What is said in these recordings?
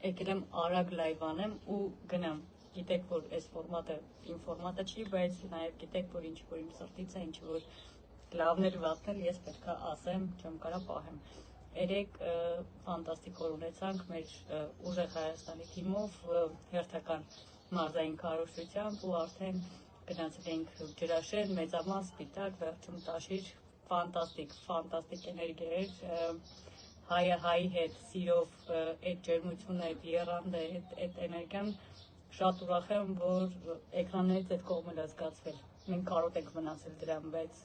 եկել եմ արագ լայվ անեմ ու գնամ։ Գիտեք, որ այս ֆորմատը իմ ֆորմատը չի, բայց նաև գիտեք, որ ինչ որ իմ սրտից է, ինչ որ լավն էլ վատն էլ ես պետք է ասեմ, չեմ կարա պահեմ։ Երեք ֆանտաստիկ օր ունեցանք մեր ուժեղ Հայաստանի թիմով հերթական մարզային քարոզչությամբ ու արդեն գնացել ենք Ջրաշեն, Մեծամաս, Սպիտակ, վերջում Տաշիր, ֆանտաստիկ էներգիա հայը հայի հետ, սիրով, այդ ջերմությունը, այդ եռանդը, այդ էներգիան, շատ ուրախ եմ, որ էկրաններից այդ կողմել է զգացվել։ Մենք կարոտ ենք մնացել դրան, բայց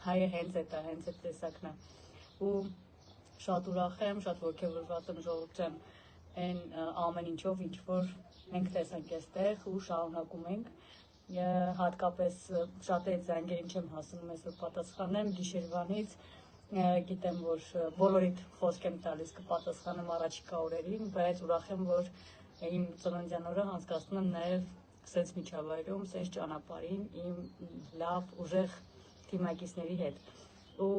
հայը հենց այդ տեսակն է։ Ու շատ ուրախ եմ, շատ ոգևորված եմ ժողովուրդ ջան, այն ամեն ինչով, ինչ որ մենք տեսանք այստեղ ու շարունակում ենք։ Հատկապես շատ այդ զանգերին չեմ հասնում այսօր պատասխանեմ, գիշերվանից գիտեմ, որ բոլորիդ խոսք եմ տալիս կպատասխանեմ առաջիկա օրերին, բայց ուրախ եմ, որ իմ ծննդյան օրը անցկացնում եմ նաև սենց միջավայրում, սենց ճանապարհին իմ լավ, ուժեղ թիմակիցների հետ։ Ու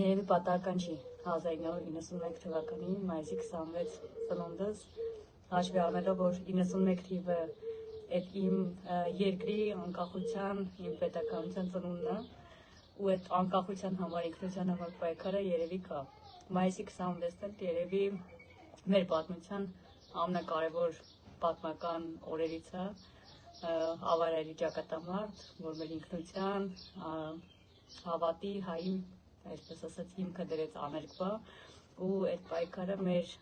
երևի պատահական չի 1991 թվականի մայիսի 26 ծնունդս, հաշվի առնելով, որ 91 թիվը այդ իմ երկրի անկախության, իմ պետականության ծնունդն է, ու այդ անկախության համար, ինքնության համար պայքարը երևի կա։ Մայիսի 26-ն էլ երևի մեր պատմության ամենակարևոր պատմական օրերից է, ավարայրի ճակատամարտ, որ մեր ինքնության, հավատի, հայի, այսպես ասած, հիմքը դրեց Աներկբա, ու այդ պայքարը մեր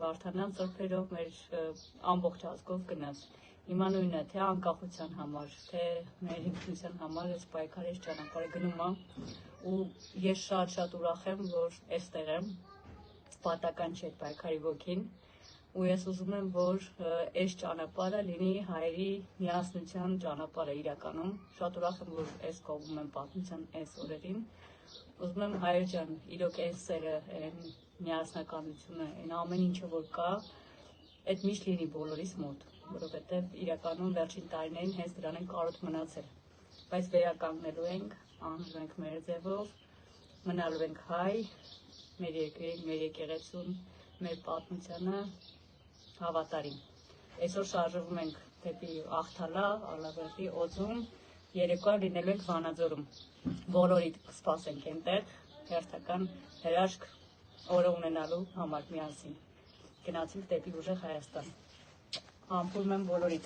Վարդանան ծրփերով, մեր ամբողջ ազգով գնաց։ Հիմա նույնը, թե անկախության համար, թե մեր ինքնության համար այս պայքարի այս ճանապարհը գնում է, ու ես շատ ուրախ եմ, որ այստեղ եմ, պատահական չէ այդ պայքարի ոգին, ու ես ուզում եմ, որ այս ճանապարհը լինի հայերի միասնության ճանապարհը իրականում, շատ ուրախ եմ, որ այս կողմում եմ պատմության այս օրերին, ուզում եմ հայեր ջան, իրոք այս սերը, այն միասնականությունը, այն ամեն ինչը որ կա, այդ միշտ լինի բոլորիս մոտ, որովհետև իրականում վերջին տարիներին հենց դրան են կարոտ մնացել, բայց վերականգնելու ենք, անելու ենք մեր ձևով, մնալու ենք հայ, մեր երկրին, մեր եկեղեցուն, մեր պատմությանը հավատարիմ։ Այսօր շարժվում ենք դեպի Աղթալա, Ալավերդի, Օձում, երեկոյան լինելու ենք Վանաձորում, բոլորիդ կսպասենք այնտեղ, հերթական հրաշք օրը ունենալու համար միասին, գնացինք դեպի ուժեղ Հայաստան, համբուրում եմ բոլորիդ։